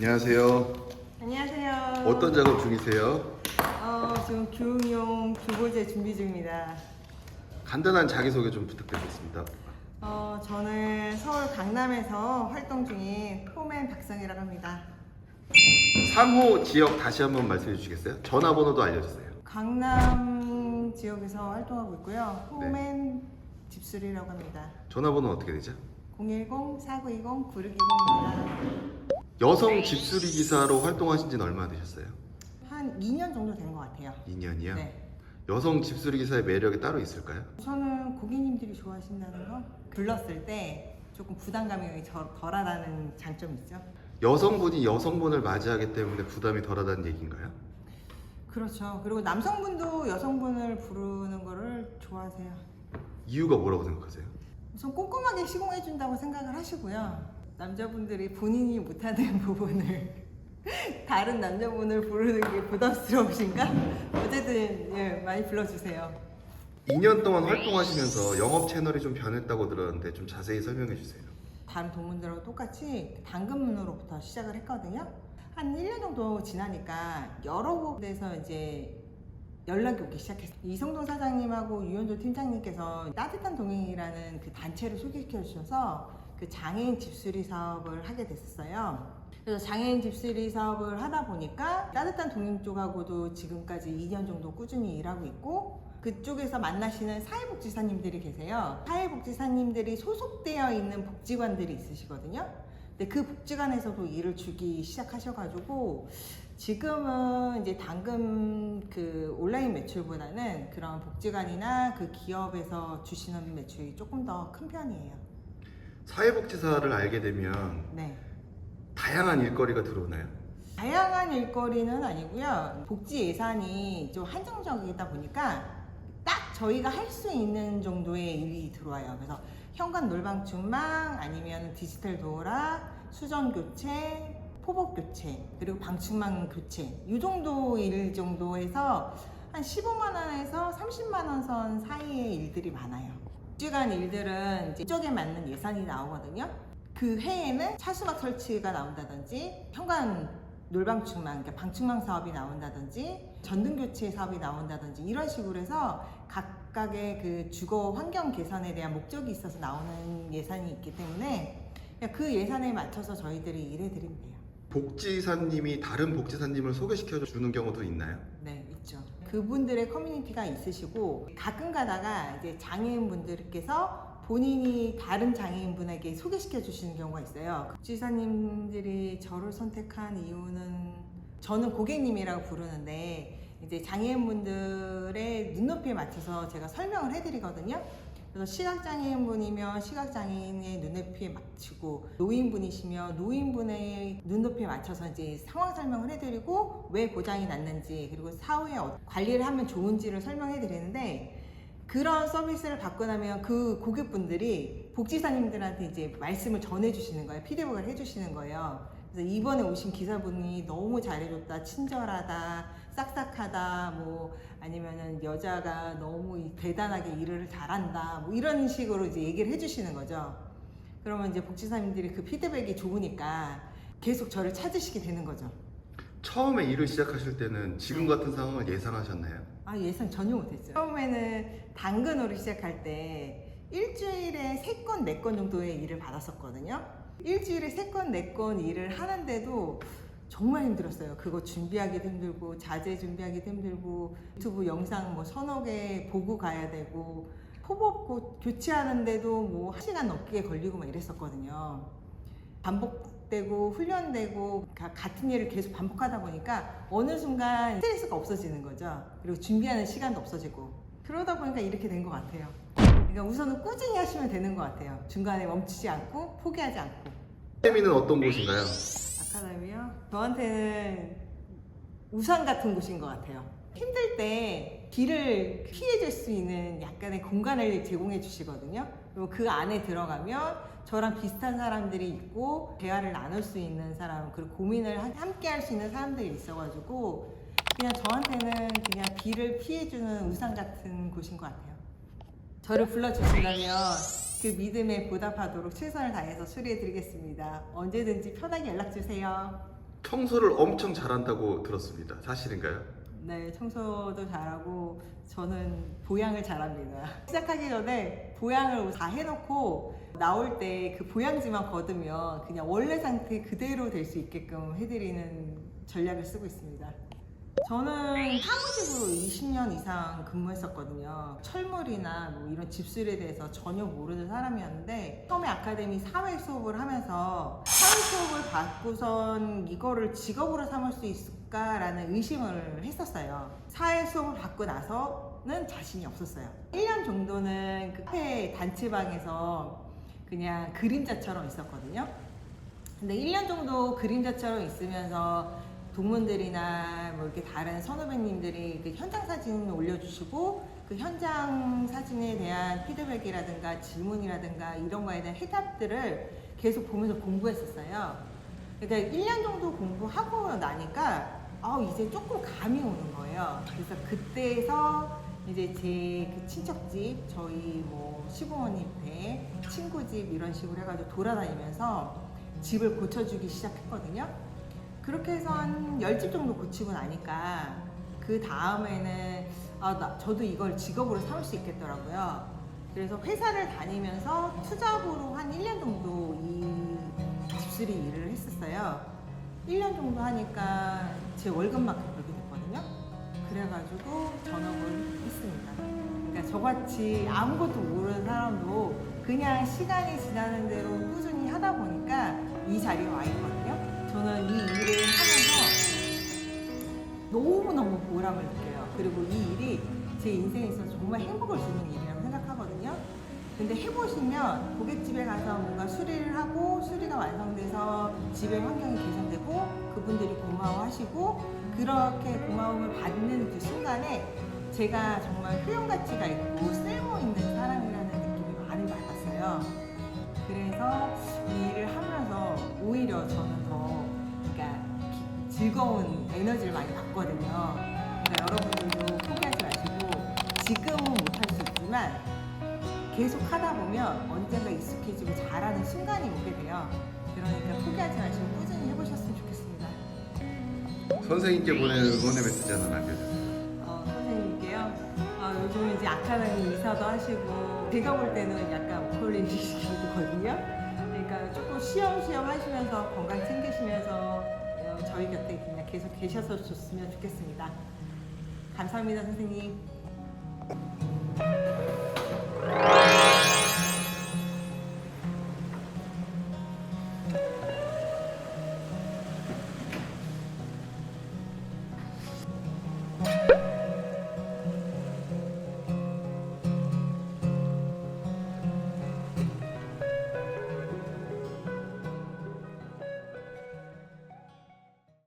안녕하세요. 안녕하세요. 어떤 작업 중이세요? 지금 교육용 기고제 준비 중입니다. 간단한 자기소개 좀 부탁드리겠습니다. 저는 서울 강남에서 활동 중인 포맨 박성이라고 합니다. 상호 지역 다시 한번 말씀해 주시겠어요? 전화번호도 알려주세요. 강남 지역에서 활동하고 있고요. 포맨 집수리라고 합니다. 전화번호는 어떻게 되죠? 010-4920-9620입니다. 여성 집수리 기사로 활동하신 지는 얼마나 되셨어요? 한 2년 정도 된 것 같아요. 2년이요? 네. 여성 집수리 기사의 매력이 따로 있을까요? 저는 고객님들이 좋아하신다는 거, 불렀을 때 조금 부담감이 덜하다는 장점이 있죠. 여성분이 여성분을 맞이하기 때문에 부담이 덜하다는 얘기인가요? 그렇죠. 그리고 남성분도 여성분을 부르는 거를 좋아하세요. 이유가 뭐라고 생각하세요? 우선 꼼꼼하게 시공해준다고 생각을 하시고요. 남자분들이 본인이 못하는 부분을 다른 남자분을 부르는 게 부담스러우신가? 어쨌든 많이 불러주세요. 2년 동안 활동하시면서 영업 채널이 좀 변했다고 들었는데 좀 자세히 설명해 주세요. 다른 동문들하고 똑같이 당근문으로부터 시작을 했거든요. 한 1년 정도 지나니까 여러 곳에서 이제 연락이 오기 시작했어요. 이성동 사장님하고 유현조 팀장님께서 따뜻한 동행이라는 그 단체를 소개시켜 주셔서 그 장애인 집수리 사업을 하게 됐었어요. 그래서 장애인 집수리 사업을 하다 보니까 따뜻한 동행 쪽하고도 지금까지 2년 정도 꾸준히 일하고 있고, 그쪽에서 만나시는 사회복지사님들이 계세요. 사회복지사님들이 소속되어 있는 복지관들이 있으시거든요. 근데 그 복지관에서도 일을 주기 시작하셔가지고 지금은 이제 당근 그 온라인 매출보다는 그런 복지관이나 그 기업에서 주시는 매출이 조금 더 큰 편이에요. 사회복지사를 알게 되면 네. 다양한 일거리가 들어오나요? 다양한 일거리는 아니고요. 복지 예산이 좀 한정적이다 보니까 딱 저희가 할 수 있는 정도의 일이 들어와요. 그래서 현관 놀방충망 아니면 디지털 도어락, 수전 교체, 포복 교체, 그리고 방충망 교체, 이 정도 일 정도에서 한 15만 원에서 30만 원 선 사이의 일들이 많아요. 복지관 일들은 이쪽에 맞는 예산이 나오거든요. 그 해에는 차수막 설치가 나온다든지, 현관 놀방충망, 그러니까 방충망 사업이 나온다든지, 전등 교체 사업이 나온다든지, 이런 식으로 해서 각각의 그 주거 환경 개선에 대한 목적이 있어서 나오는 예산이 있기 때문에 그 예산에 맞춰서 저희들이 일해드리면 돼요. 복지사님이 다른 복지사님을 소개시켜 주는 경우도 있나요? 네, 있죠. 그분들의 커뮤니티가 있으시고, 가끔 가다가 이제 장애인분들께서 본인이 다른 장애인분에게 소개시켜 주시는 경우가 있어요. 복지사님들이 저를 선택한 이유는, 저는 고객님이라고 부르는데 이제 장애인분들의 눈높이에 맞춰서 제가 설명을 해드리거든요. 그래서 시각장애인분이면 시각장애인의 눈높이에 맞추고, 노인분이시면 노인분의 눈높이에 맞춰서 이제 상황 설명을 해드리고, 왜 고장이 났는지, 그리고 사후에 관리를 하면 좋은지를 설명해 드리는데, 그런 서비스를 받고 나면 그 고객분들이 복지사님들한테 이제 말씀을 전해 주시는 거예요. 피드백을 해 주시는 거예요. 그래서 이번에 오신 기사분이 너무 잘해줬다, 친절하다, 싹싹하다, 뭐 아니면은 여자가 너무 대단하게 일을 잘한다, 뭐 이런 식으로 이제 얘기를 해주시는 거죠. 그러면 이제 복지사님들이 그 피드백이 좋으니까 계속 저를 찾으시게 되는 거죠. 처음에 일을 시작하실 때는 지금 같은 상황을 예상하셨나요? 예상 전혀 못했어요. 처음에는 당근으로 시작할 때 일주일에 3건, 4건 정도의 일을 받았었거든요. 일주일에 3건, 4건 일을 하는데도 정말 힘들었어요. 그거 준비하기도 힘들고, 자재 준비하기도 힘들고, 유튜브 영상 뭐 서너 개 보고 가야 되고, 포복 교체하는데도 뭐 1시간 넘게 걸리고 막 이랬었거든요. 반복되고 훈련되고 같은 일을 계속 반복하다 보니까 어느 순간 스트레스가 없어지는 거죠. 그리고 준비하는 시간도 없어지고, 그러다 보니까 이렇게 된 것 같아요. 그러니까 우선은 꾸준히 하시면 되는 것 같아요. 중간에 멈추지 않고 포기하지 않고. 아카데미는 어떤 곳인가요? 아카데미요? 저한테는 우산 같은 곳인 것 같아요. 힘들 때 길을 피해줄 수 있는 약간의 공간을 제공해 주시거든요. 그리고 그 안에 들어가면 저랑 비슷한 사람들이 있고, 대화를 나눌 수 있는 사람, 그리고 고민을 함께 할 수 있는 사람들이 있어가지고 그냥 저한테는 그냥 비를 피해주는 우산 같은 곳인 것 같아요. 저를 불러주신다면 그 믿음에 보답하도록 최선을 다해서 수리해 드리겠습니다. 언제든지 편하게 연락 주세요. 청소를 엄청 잘한다고 들었습니다. 사실인가요? 네, 청소도 잘하고 저는 보양을 잘합니다. 시작하기 전에 보양을 다 해놓고 나올 때 그 보양지만 걷으면 그냥 원래 상태 그대로 될 수 있게끔 해드리는 전략을 쓰고 있습니다. 저는 사무직으로 20년 이상 근무했었거든요. 철물이나 뭐 이런 집술에 대해서 전혀 모르는 사람이었는데 처음에 아카데미 사회 수업을 하면서 사회 수업을 받고선 이거를 직업으로 삼을 수 있을까라는 의심을 했었어요. 사회 수업을 받고 나서는 자신이 없었어요. 1년 정도는 그 카페 단체방에서 그냥 그림자처럼 있었거든요. 근데 1년 정도 그림자처럼 있으면서 동문들이나 뭐 이렇게 다른 선후배님들이 그 현장 사진을 올려주시고 그 현장 사진에 대한 피드백이라든가 질문이라든가 이런 거에 대한 해답들을 계속 보면서 공부했었어요. 그러니까 1년 정도 공부하고 나니까 이제 조금 감이 오는 거예요. 그래서 그때에서 이제 제 그 친척집, 저희 뭐 시부모님 댁, 친구 집 이런 식으로 해가지고 돌아다니면서 집을 고쳐주기 시작했거든요. 그렇게 해서 한 10집 정도 고치고 나니까 그 다음에는 저도 이걸 직업으로 삼을 수 있겠더라고요. 그래서 회사를 다니면서 투잡으로 한 1년 정도 이 집수리 일을 했었어요. 1년 정도 하니까 제 월급만큼 벌게 됐거든요. 그래가지고 전업을 했습니다. 그러니까 저같이 아무것도 모르는 사람도 그냥 시간이 지나는 대로 꾸준히 하다 보니까 이 자리에 와 있거든요. 저는 이 일을 하면서 너무너무 보람을 느껴요. 그리고 이 일이 제 인생에 있어서 정말 행복을 주는 일이라고 생각하거든요. 근데 해보시면 고깃집에 가서 뭔가 수리를 하고 수리가 완성돼서 집의 환경이 개선되고 그분들이 고마워하시고 그렇게 고마움을 받는 그 순간에 제가 정말 효용가치가 있고 쓸모있는 사람이라는 느낌이 많이 받았어요. 그래서 이 일을 하면서 오히려 저는 더 즐거운 에너지를 많이 받거든요. 그러니까 여러분들도 포기하지 마시고 지금은 못할 수 있지만 계속 하다 보면 언젠가 익숙해지고 잘하는 순간이 오게 돼요. 그러니까 포기하지 마시고 꾸준히 해보셨으면 좋겠습니다. 선생님께 보낸 응원의 메시지 하나 남겨주세요. 선생님께요. 요즘 이제 아카데미 이사도 하시고 제가 볼 때는 약간 목걸이시거든요. 그러니까 조금 쉬엄쉬엄 하시면서 건강 챙기시면서 저희 곁에 그냥 계속 계셔서 좋으면 좋겠습니다. 감사합니다, 선생님.